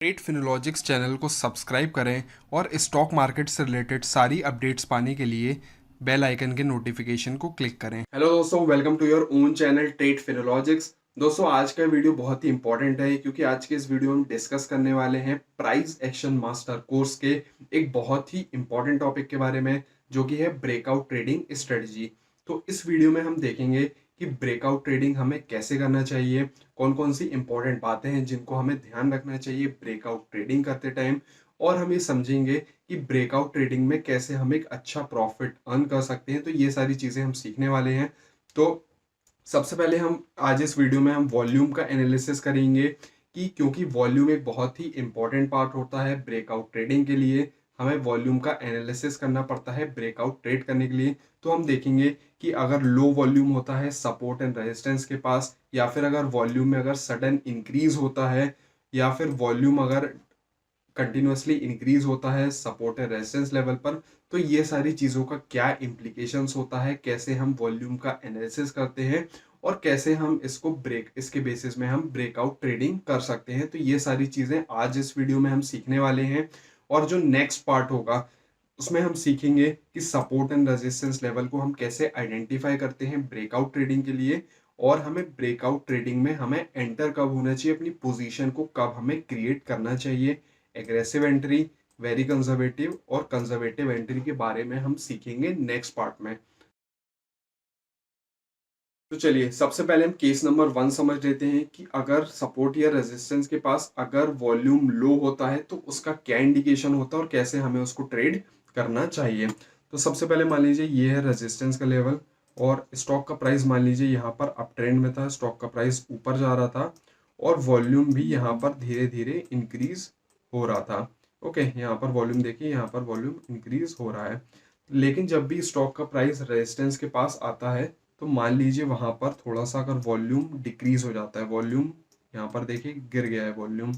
Trade Finologics channel को subscribe करें और स्टॉक मार्केट से रिलेटेड सारी अपडेट्स पाने के लिए बेल आइकन के नोटिफिकेशन को क्लिक करें। हेलो दोस्तों, welcome to your own channel Trade Finologics. दोस्तों, आज का वीडियो बहुत ही इंपॉर्टेंट है क्योंकि आज के इस वीडियो में हम डिस्कस करने वाले हैं प्राइस एक्शन मास्टर कोर्स के एक बहुत ही इंपॉर्टेंट टॉपिक के बारे में, जो कि है ब्रेकआउट ट्रेडिंग स्ट्रेटजी। तो इस वीडियो में हम देखेंगे कि ब्रेकआउट ट्रेडिंग हमें कैसे करना चाहिए, कौन कौन सी इंपॉर्टेंट बातें हैं जिनको हमें ध्यान रखना चाहिए ब्रेकआउट ट्रेडिंग करते टाइम, और हम ये समझेंगे कि ब्रेकआउट ट्रेडिंग में कैसे हम एक अच्छा प्रॉफिट अर्न कर सकते हैं। तो ये सारी चीज़ें हम सीखने वाले हैं। तो सबसे पहले हम आज इस वीडियो में हम वॉल्यूम का एनालिसिस करेंगे कि क्योंकि वॉल्यूम एक बहुत ही इंपॉर्टेंट पार्ट होता है ब्रेकआउट ट्रेडिंग के लिए। हमें वॉल्यूम का एनालिसिस करना पड़ता है ब्रेकआउट ट्रेड करने के लिए। तो हम देखेंगे कि अगर लो वॉल्यूम होता है सपोर्ट एंड रेजिस्टेंस के पास, या फिर अगर वॉल्यूम में अगर सडन इंक्रीज होता है, या फिर वॉल्यूम अगर कंटिन्यूसली इंक्रीज होता है सपोर्ट एंड रेजिस्टेंस लेवल पर, तो ये सारी चीज़ों का क्या इम्प्लीकेशंस होता है, कैसे हम वॉल्यूम का एनालिसिस करते हैं और कैसे हम इसको इसके बेसिस में हम ब्रेकआउट ट्रेडिंग कर सकते हैं। तो ये सारी चीज़ें आज इस वीडियो में हम सीखने वाले हैं। और जो नेक्स्ट पार्ट होगा उसमें हम सीखेंगे कि सपोर्ट एंड रेजिस्टेंस लेवल को हम कैसे आइडेंटिफाई करते हैं ब्रेकआउट ट्रेडिंग के लिए, और हमें ब्रेकआउट ट्रेडिंग में हमें एंटर कब होना चाहिए, अपनी पोजीशन को कब हमें क्रिएट करना चाहिए, एग्रेसिव एंट्री, वेरी कंजर्वेटिव और कंजर्वेटिव एंट्री के बारे में हम सीखेंगे नेक्स्ट पार्ट में। तो चलिए सबसे पहले हम केस नंबर 1 समझ लेते हैं कि अगर सपोर्ट या रेजिस्टेंस के पास अगर वॉल्यूम लो होता है तो उसका क्या इंडिकेशन होता है और कैसे हमें उसको ट्रेड करना चाहिए। तो सबसे पहले मान लीजिए ये है रेजिस्टेंस का लेवल, और स्टॉक का प्राइस मान लीजिए यहाँ पर अप ट्रेंड में था, स्टॉक का प्राइस ऊपर जा रहा था और वॉल्यूम भी यहाँ पर धीरे धीरे इंक्रीज हो रहा था। ओके, यहाँ पर वॉल्यूम देखिए, यहाँ पर वॉल्यूम इंक्रीज हो रहा है। लेकिन जब भी स्टॉक का प्राइस रेजिस्टेंस के पास आता है तो मान लीजिए वहां पर थोड़ा सा अगर वॉल्यूम डिक्रीज हो जाता है, वॉल्यूम यहाँ पर देखिए गिर गया है वॉल्यूम,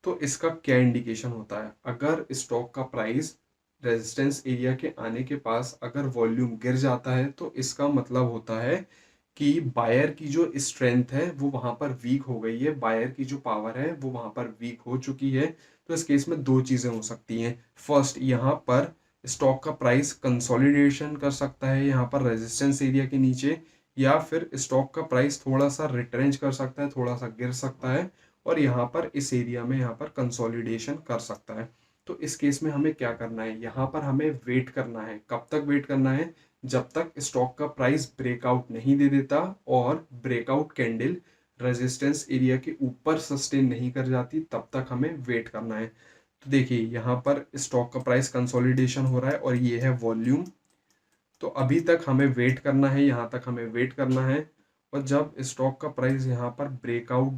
तो इसका क्या इंडिकेशन होता है। अगर स्टॉक का प्राइस रेजिस्टेंस एरिया के आने के पास अगर वॉल्यूम गिर जाता है तो इसका मतलब होता है कि बायर की जो स्ट्रेंथ है वो वहां पर वीक हो गई है, बायर की जो पावर है वो वहां पर वीक हो चुकी है। तो इस केस में दो चीजें हो सकती हैं। फर्स्ट, यहाँ पर स्टॉक का प्राइस कंसोलिडेशन कर सकता है यहाँ पर रेजिस्टेंस एरिया के नीचे, या फिर स्टॉक का प्राइस थोड़ा सा रिट्रेंच कर सकता है, थोड़ा सा गिर सकता है और यहाँ पर इस एरिया में यहाँ पर कंसोलिडेशन कर सकता है। तो इस केस में हमें क्या करना है, यहाँ पर हमें वेट करना है। कब तक वेट करना है? जब तक स्टॉक का प्राइस ब्रेकआउट नहीं दे देता और ब्रेकआउट कैंडल रेजिस्टेंस एरिया के ऊपर सस्टेन नहीं कर जाती, तब तक हमें वेट करना है। तो देखिए यहाँ पर स्टॉक का प्राइस कंसोलिडेशन हो रहा है और ये है वॉल्यूम। तो अभी तक हमें वेट करना है, यहाँ तक हमें वेट करना है। और जब स्टॉक का प्राइस यहाँ पर ब्रेकआउट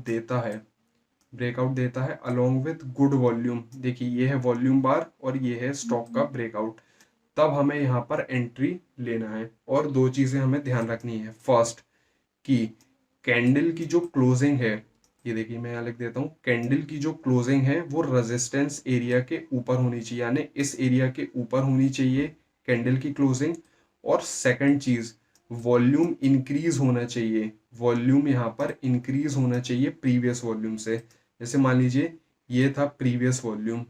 देता है अलोंग विथ गुड वॉल्यूम, देखिए ये है वॉल्यूम बार और ये है स्टॉक का ब्रेकआउट, तब हमें यहाँ पर एंट्री लेना है। और दो चीजें हमें ध्यान रखनी है। फर्स्ट, कि कैंडल की जो क्लोजिंग है, ये देखिए मैं यहाँ लिख देता हूँ, कैंडल की जो क्लोजिंग है वो रेजिस्टेंस एरिया के ऊपर होनी चाहिए, यानी इस एरिया के ऊपर होनी चाहिए कैंडल की क्लोजिंग। और सेकंड चीज, वॉल्यूम इंक्रीज होना चाहिए, वॉल्यूम यहाँ पर इंक्रीज होना चाहिए प्रीवियस वॉल्यूम से। जैसे मान लीजिए ये था प्रीवियस वॉल्यूम,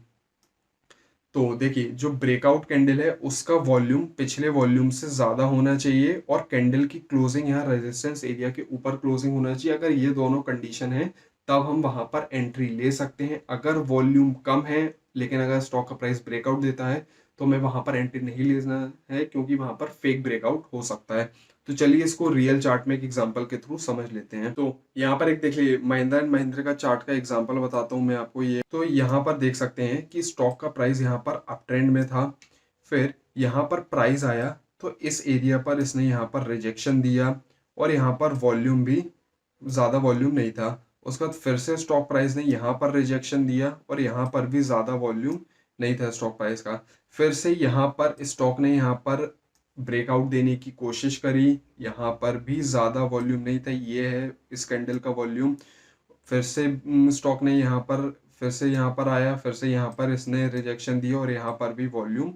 तो देखिए जो ब्रेकआउट कैंडल है उसका वॉल्यूम पिछले वॉल्यूम से ज्यादा होना चाहिए और कैंडल की क्लोजिंग यहाँ रेजिस्टेंस एरिया के ऊपर क्लोजिंग होना चाहिए। अगर ये दोनों कंडीशन है तब हम वहां पर एंट्री ले सकते हैं। अगर वॉल्यूम कम है लेकिन अगर स्टॉक का प्राइस ब्रेकआउट देता है तो हमें वहां पर एंट्री नहीं लेना है, क्योंकि वहां पर फेक ब्रेकआउट हो सकता है। तो चलिए इसको रियल चार्ट में एक एग्जांपल के थ्रू समझ लेते हैं। तो यहाँ पर एक देख लीजिए, महिंद्रा एंड महिंद्रा का चार्ट का एग्जांपल बताता हूँ मैं आपको। ये तो यहाँ पर देख सकते हैं कि स्टॉक का प्राइस यहाँ पर अप ट्रेंड में था, फिर यहाँ पर प्राइस आया तो इस एरिया पर इसने यहाँ पर रिजेक्शन दिया और यहाँ पर वॉल्यूम भी ज़्यादा वॉल्यूम नहीं था। उसके बाद फिर से स्टॉक प्राइस ने यहाँ पर रिजेक्शन दिया और यहाँ पर भी ज़्यादा वॉल्यूम नहीं था स्टॉक प्राइस का। फिर से यहाँ पर स्टॉक ने यहाँ पर ब्रेकआउट देने की कोशिश करी, यहाँ पर भी ज़्यादा वॉल्यूम नहीं था, ये है इस कैंडल का वॉल्यूम। फिर से स्टॉक ने यहाँ पर फिर से यहाँ पर आया, फिर से यहाँ पर इसने रिजेक्शन दिया और यहाँ पर भी वॉल्यूम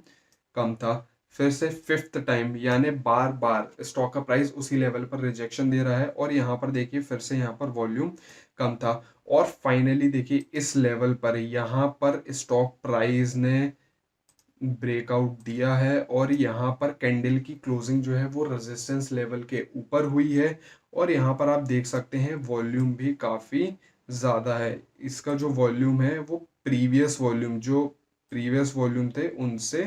कम था। फिर से फिफ्थ टाइम, यानी बार बार स्टॉक का प्राइस उसी लेवल पर रिजेक्शन दे रहा है और यहाँ पर देखिए फिर से यहाँ पर वॉल्यूम कम था। और फाइनली देखिए इस लेवल पर यहाँ पर स्टॉक प्राइस ने ब्रेकआउट दिया है और यहाँ पर कैंडल की क्लोजिंग जो है वो रेजिस्टेंस लेवल के ऊपर हुई है। और यहाँ पर आप देख सकते हैं वॉल्यूम भी काफ़ी ज़्यादा है। इसका जो वॉल्यूम है वो प्रीवियस वॉल्यूम थे उनसे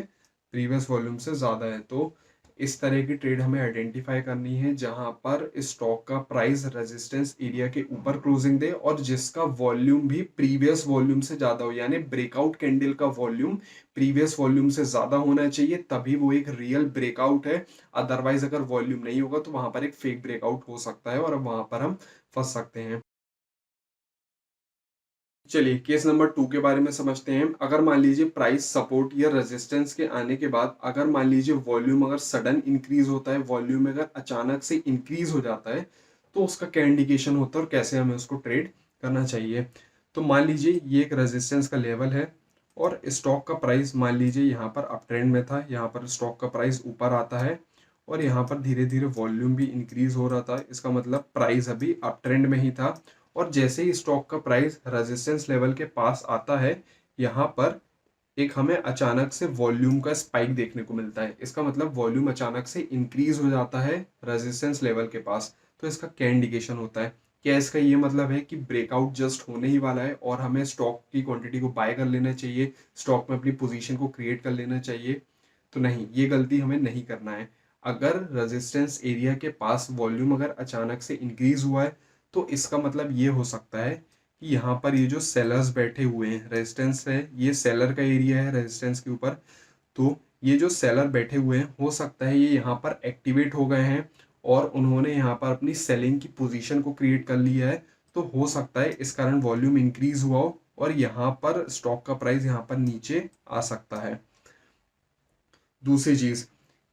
प्रीवियस वॉल्यूम से ज़्यादा है। तो इस तरह की ट्रेड हमें आइडेंटिफाई करनी है जहां पर स्टॉक का प्राइस रेजिस्टेंस एरिया के ऊपर क्लोजिंग दे और जिसका वॉल्यूम भी प्रीवियस वॉल्यूम से ज़्यादा हो, यानी ब्रेकआउट कैंडल का वॉल्यूम प्रीवियस वॉल्यूम से ज़्यादा होना चाहिए, तभी वो एक रियल ब्रेकआउट है। अदरवाइज अगर वॉल्यूम नहीं होगा तो वहां पर एक फेक ब्रेकआउट हो सकता है और वहां पर हम फंस सकते हैं। चलिए केस नंबर 2 के बारे में समझते हैं। अगर मान लीजिए प्राइस सपोर्ट या रेजिस्टेंस के आने के बाद अगर मान लीजिए वॉल्यूम अगर सडन इंक्रीज होता है, वॉल्यूम अगर अचानक से इंक्रीज हो जाता है, तो उसका क्या इंडिकेशन होता है और कैसे हमें उसको ट्रेड करना चाहिए। तो मान लीजिए ये एक रेजिस्टेंस का लेवल है और स्टॉक का प्राइस मान लीजिए यहाँ पर अप ट्रेंड में था, यहाँ पर स्टॉक का प्राइस ऊपर आता है और यहाँ पर धीरे धीरे वॉल्यूम भी इंक्रीज हो रहा था। इसका मतलब प्राइस अभी अप ट्रेंड में ही था और जैसे ही स्टॉक का प्राइस रेजिस्टेंस लेवल के पास आता है, यहाँ पर एक हमें अचानक से वॉल्यूम का स्पाइक देखने को मिलता है। इसका मतलब वॉल्यूम अचानक से इंक्रीज हो जाता है रेजिस्टेंस लेवल के पास। तो इसका क्या इंडिकेशन होता है? क्या इसका ये मतलब है कि ब्रेकआउट जस्ट होने ही वाला है और हमें स्टॉक की क्वांटिटी को बाय कर लेना चाहिए, स्टॉक में अपनी पोजीशन को क्रिएट कर लेना चाहिए? तो नहीं, ये गलती हमें नहीं करना है। अगर रेजिस्टेंस एरिया के पास वॉल्यूम अगर अचानक से इंक्रीज हुआ है तो इसका मतलब ये हो सकता है कि यहाँ पर ये जो सेलर्स बैठे हुए हैं, रेजिस्टेंस है, ये सेलर का एरिया है रेजिस्टेंस के ऊपर, तो ये जो सेलर बैठे हुए हैं हो सकता है ये यहाँ पर एक्टिवेट हो गए हैं और उन्होंने यहाँ पर अपनी सेलिंग की पोजीशन को क्रिएट कर लिया है। तो हो सकता है इस कारण वॉल्यूम इंक्रीज हुआ हो और यहाँ पर स्टॉक का प्राइस यहाँ पर नीचे आ सकता है। दूसरी चीज़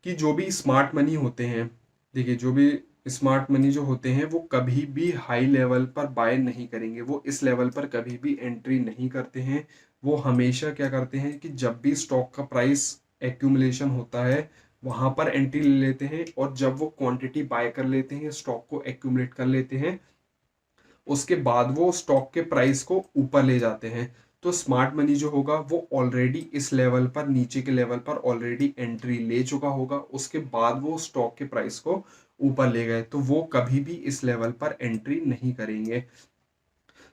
कि जो भी स्मार्ट मनी होते हैं, देखिए जो भी स्मार्ट मनी जो होते हैं वो कभी भी हाई लेवल पर बाय नहीं करेंगे, वो इस लेवल पर कभी भी एंट्री नहीं करते हैं। वो हमेशा क्या करते हैं कि जब भी स्टॉक का प्राइस एक्यूमुलेशन होता है वहाँ पर एंट्री ले लेते हैं और जब वो क्वांटिटी बाय कर लेते हैं, स्टॉक को एक्यूमुलेट कर लेते हैं, उसके बाद वो स्टॉक के प्राइस को ऊपर ले जाते हैं। तो स्मार्ट मनी जो होगा वो ऑलरेडी इस लेवल पर, नीचे के लेवल पर ऑलरेडी एंट्री ले चुका होगा, उसके बाद वो स्टॉक के प्राइस को ऊपर ले गए, तो वो कभी भी इस लेवल पर एंट्री नहीं करेंगे।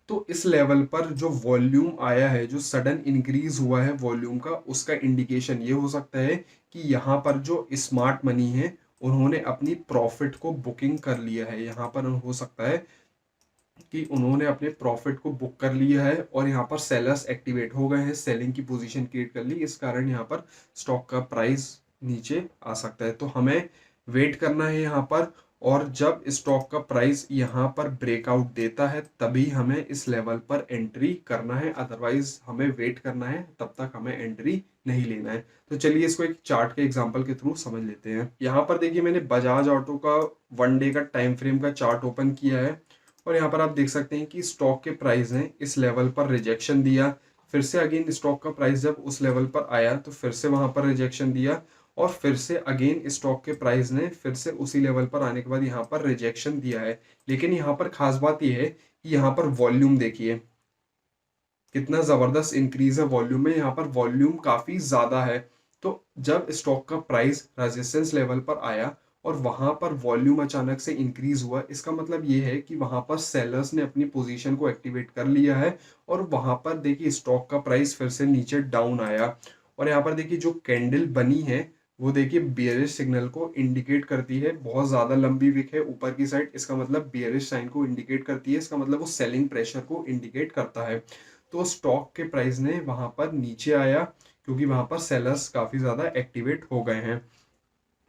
तो इस लेवल पर जो वॉल्यूम आया है, जो सडन इंक्रीज हुआ है वॉल्यूम का, उसका इंडिकेशन ये हो सकता है कि यहाँ पर जो स्मार्ट मनी है उन्होंने अपनी प्रॉफिट को बुकिंग कर लिया है। यहाँ पर हो सकता है कि उन्होंने अपने प्रॉफिट को बुक कर लिया है और यहाँ पर सेलर्स एक्टिवेट हो गए हैं, सेलिंग की पोजीशन क्रिएट कर ली, इस कारण यहाँ पर स्टॉक का प्राइस नीचे आ सकता है। तो हमें वेट करना है यहाँ पर और जब स्टॉक का प्राइस यहाँ पर ब्रेकआउट देता है तभी हमें इस लेवल पर एंट्री करना है, अदरवाइज हमें वेट करना है, तब तक हमें एंट्री नहीं लेना है। तो चलिए इसको एक चार्ट के एग्जांपल के थ्रू समझ लेते हैं। यहाँ पर देखिए मैंने बजाज ऑटो का 1 डे का टाइम फ्रेम का चार्ट ओपन किया है और यहाँ पर आप देख सकते हैं कि स्टॉक के प्राइस ने इस लेवल पर रिजेक्शन दिया, फिर से अगेन स्टॉक का प्राइस जब उस लेवल पर आया तो फिर से वहां पर रिजेक्शन दिया और फिर से अगेन स्टॉक के प्राइस ने फिर से उसी लेवल पर आने के बाद यहाँ पर रिजेक्शन दिया है। लेकिन यहाँ पर खास बात यह है कि यहाँ पर वॉल्यूम देखिए कितना जबरदस्त इंक्रीज है वॉल्यूम में, यहाँ पर वॉल्यूम काफी ज्यादा है। तो जब स्टॉक का प्राइस रेजिस्टेंस लेवल पर आया और वहां पर वॉल्यूम अचानक से इंक्रीज हुआ, इसका मतलब ये है कि वहां पर सेलर्स ने अपनी पोजीशन को एक्टिवेट कर लिया है और वहां पर देखिए स्टॉक का प्राइस फिर से नीचे डाउन आया। और यहाँ पर देखिए जो कैंडल बनी है वो देखिए बियरिश सिग्नल को इंडिकेट करती है, बहुत ज्यादा लंबी विक है ऊपर की साइड, इसका मतलब बियरिश साइन को इंडिकेट करती है, इसका मतलब वो सेलिंग प्रेशर को इंडिकेट करता है। तो स्टॉक के प्राइस ने वहां पर नीचे आया क्योंकि वहां पर सेलर्स काफी ज्यादा एक्टिवेट हो गए हैं।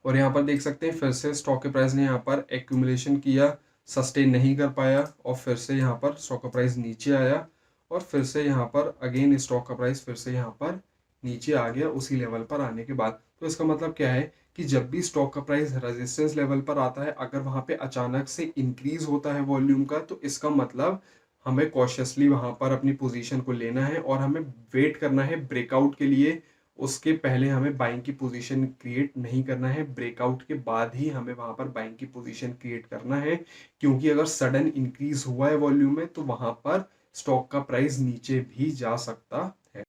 और यहाँ पर देख सकते हैं फिर से स्टॉक के प्राइस ने यहाँ पर एक्यूमुलेशन किया, सस्टेन नहीं कर पाया और फिर से यहाँ पर स्टॉक का प्राइस नीचे आया और फिर से यहाँ पर अगेन स्टॉक का प्राइस फिर से यहाँ पर नीचे आ गया उसी लेवल पर आने के बाद। तो इसका मतलब क्या है कि जब भी स्टॉक का प्राइस रेजिस्टेंस लेवल पर आता है, अगर वहां पे अचानक से इंक्रीज होता है वॉल्यूम का, तो इसका मतलब हमें कॉशियसली वहां पर अपनी पोजीशन को लेना है और हमें वेट करना है ब्रेकआउट के लिए उसके पहले हमें बाइंग की पोजीशन क्रिएट नहीं करना है, ब्रेकआउट के बाद ही हमें वहां पर बाइंग की पोजीशन क्रिएट करना है, क्योंकि अगर सडन इंक्रीज हुआ है वॉल्यूम में तो वहां पर स्टॉक का प्राइस नीचे भी जा सकता है।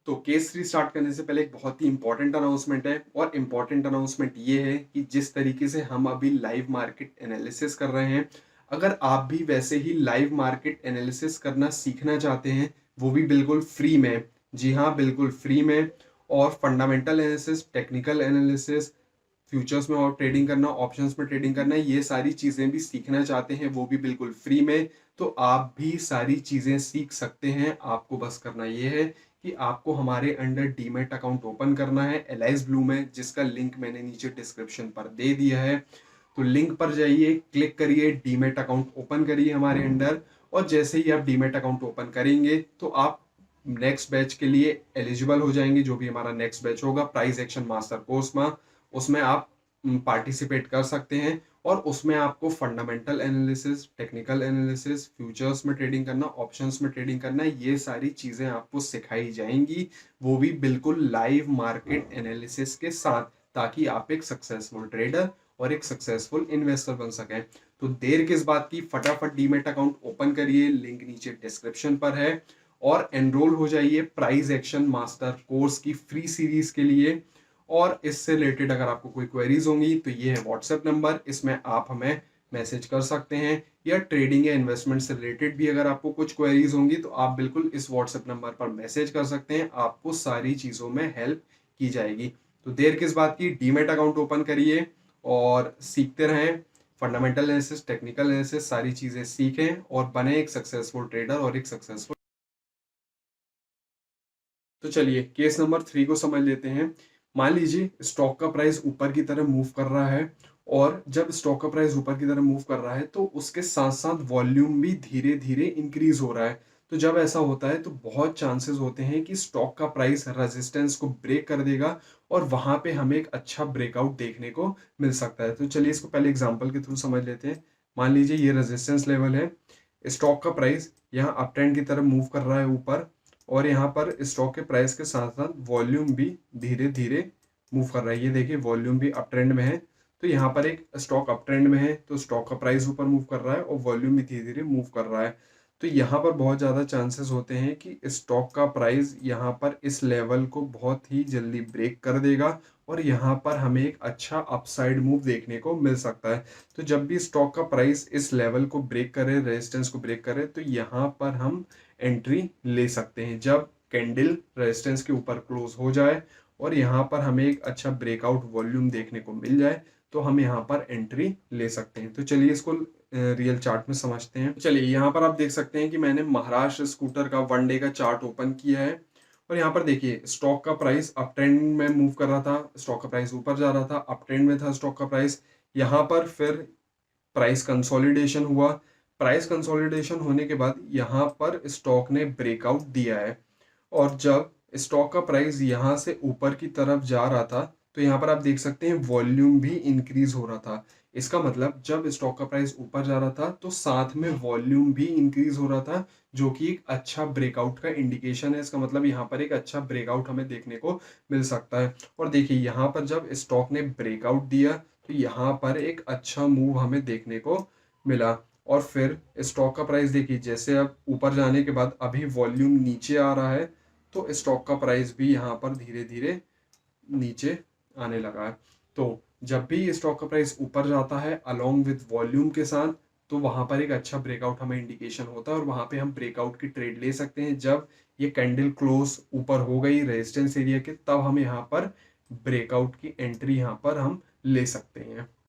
तो केस थ्री स्टार्ट करने से पहले एक बहुत ही इंपॉर्टेंट अनाउंसमेंट है, और इंपॉर्टेंट अनाउंसमेंट ये है कि जिस तरीके से हम अभी लाइव मार्केट एनालिसिस कर रहे हैं, अगर आप भी वैसे ही लाइव मार्केट एनालिसिस करना सीखना चाहते हैं, वो भी बिल्कुल फ्री में, जी हाँ बिल्कुल फ्री में, और fundamental analysis, technical analysis, futures में और ट्रेडिंग करना, ऑप्शंस में ट्रेडिंग करना, ये सारी चीजें भी सीखना चाहते हैं, वो भी बिल्कुल फ्री में, तो आप भी सारी चीजें सीख सकते हैं। आपको बस करना ये है कि आपको हमारे अंडर डीमैट अकाउंट ओपन करना है एलाइज ब्लू में, जिसका लिंक मैंने नीचे डिस्क्रिप्शन पर दे दिया है। तो लिंक पर जाइए, क्लिक करिए, डीमैट अकाउंट ओपन करिए हमारे अंडर, और जैसे ही आप डीमैट अकाउंट ओपन करेंगे तो आप नेक्स्ट बैच के लिए एलिजिबल हो जाएंगे। जो भी हमारा नेक्स्ट बैच होगा प्राइस एक्शन मास्टर कोर्स में, उसमें आप पार्टिसिपेट कर सकते हैं, और उसमें आपको fundamental analysis, technical analysis, futures में ट्रेडिंग करना, ऑप्शंस में ट्रेडिंग करना, ये सारी चीजें आपको सिखाई जाएंगी, वो भी बिल्कुल लाइव मार्केट एनालिसिस के साथ, ताकि आप एक सक्सेसफुल ट्रेडर और एक सक्सेसफुल इन्वेस्टर बन सकें। तो देर किस बात की, फटाफट डीमेट अकाउंट ओपन करिए, लिंक नीचे डिस्क्रिप्शन पर है, और एनरोल हो जाइए प्राइस एक्शन मास्टर कोर्स की फ्री सीरीज के लिए। और इससे रिलेटेड अगर आपको कोई क्वेरीज होंगी तो ये है व्हाट्सएप नंबर, इसमें आप हमें मैसेज कर सकते हैं, या ट्रेडिंग या इन्वेस्टमेंट से रिलेटेड भी अगर आपको कुछ क्वेरीज होंगी तो आप बिल्कुल इस व्हाट्सएप नंबर पर मैसेज कर सकते हैं, आपको सारी चीज़ों में हेल्प की जाएगी। तो देर किस बात की, डीमेट अकाउंट ओपन करिए और सीखते रहें, फंडामेंटल एनालिसिस, टेक्निकल एनालिसिस, सारी चीज़ें सीखें और बने एक सक्सेसफुल ट्रेडर और एक सक्सेसफुल। तो चलिए केस नंबर 3 को समझ लेते हैं। मान लीजिए स्टॉक का प्राइस ऊपर की तरफ मूव कर रहा है, और जब स्टॉक का प्राइस ऊपर की तरफ मूव कर रहा है तो उसके साथ साथ वॉल्यूम भी धीरे धीरे इंक्रीज हो रहा है। तो जब ऐसा होता है तो बहुत चांसेस होते हैं कि स्टॉक का प्राइस रेजिस्टेंस को ब्रेक कर देगा, और वहां पे हमें एक अच्छा ब्रेकआउट देखने को मिल सकता है। तो चलिए इसको पहले एग्जांपल के थ्रू समझ लेते हैं। मान लीजिए ये रेजिस्टेंस लेवल है, स्टॉक का प्राइस यहाँ अप ट्रेंड की तरफ मूव कर रहा है ऊपर, और यहाँ पर स्टॉक के प्राइस के साथ साथ वॉल्यूम भी धीरे धीरे मूव कर रहा है। ये देखिए वॉल्यूम भी अप ट्रेंड में है, तो यहाँ पर एक स्टॉक अप ट्रेंड में है तो स्टॉक का प्राइस ऊपर मूव कर रहा है और वॉल्यूम भी धीरे धीरे मूव कर रहा है। तो यहाँ पर बहुत ज़्यादा चांसेस होते हैं कि स्टॉक का प्राइस यहाँ पर इस लेवल को बहुत ही जल्दी ब्रेक कर देगा, और यहाँ पर हमें एक अच्छा अपसाइड मूव देखने को मिल सकता है। तो जब भी स्टॉक का प्राइस इस लेवल को ब्रेक करे, रेजिस्टेंस को ब्रेक करे, तो यहाँ पर हम एंट्री ले सकते हैं जब कैंडल रेजिस्टेंस के ऊपर क्लोज हो जाए, और यहाँ पर हमें एक अच्छा ब्रेकआउट वॉल्यूम देखने को मिल जाए, तो हम यहाँ पर एंट्री ले सकते हैं। तो चलिए इसको रियल चार्ट में समझते हैं। चलिए यहाँ पर आप देख सकते हैं कि मैंने महाराष्ट्र स्कूटर का 1 डे का चार्ट ओपन किया है, और यहाँ पर देखिए स्टॉक का प्राइस अप ट्रेंड में मूव कर रहा था, स्टॉक का प्राइस ऊपर जा रहा था, अप ट्रेंड में था स्टॉक का प्राइस। यहाँ पर फिर प्राइस कंसोलिडेशन हुआ, प्राइस कंसोलिडेशन होने के बाद यहाँ पर स्टॉक ने ब्रेकआउट दिया है, और जब स्टॉक का प्राइस यहाँ से ऊपर की तरफ जा रहा था तो यहाँ पर आप देख सकते हैं वॉल्यूम भी इंक्रीज हो रहा था। इसका मतलब जब स्टॉक का प्राइस ऊपर जा रहा था तो साथ में वॉल्यूम भी इंक्रीज हो रहा था, जो कि एक अच्छा ब्रेकआउट का इंडिकेशन है। इसका मतलब यहाँ पर एक अच्छा ब्रेकआउट हमें देखने को मिल सकता है। और देखिए यहाँ पर जब स्टॉक ने ब्रेकआउट दिया तो यहाँ पर एक अच्छा मूव हमें देखने को मिला, और फिर स्टॉक का प्राइस देखिए जैसे अब ऊपर जाने के बाद अभी वॉल्यूम नीचे आ रहा है, तो स्टॉक का प्राइस भी यहाँ पर धीरे धीरे नीचे आने लगा है। तो जब भी स्टॉक का प्राइस ऊपर जाता है अलोंग विद वॉल्यूम के साथ, तो वहां पर एक अच्छा ब्रेकआउट हमें इंडिकेशन होता है, और वहां पे हम ब्रेकआउट की ट्रेड ले सकते हैं। जब ये कैंडल क्लोज ऊपर हो गई रेजिस्टेंस एरिया के, तब हम यहाँ पर ब्रेकआउट की एंट्री यहाँ पर हम ले सकते हैं।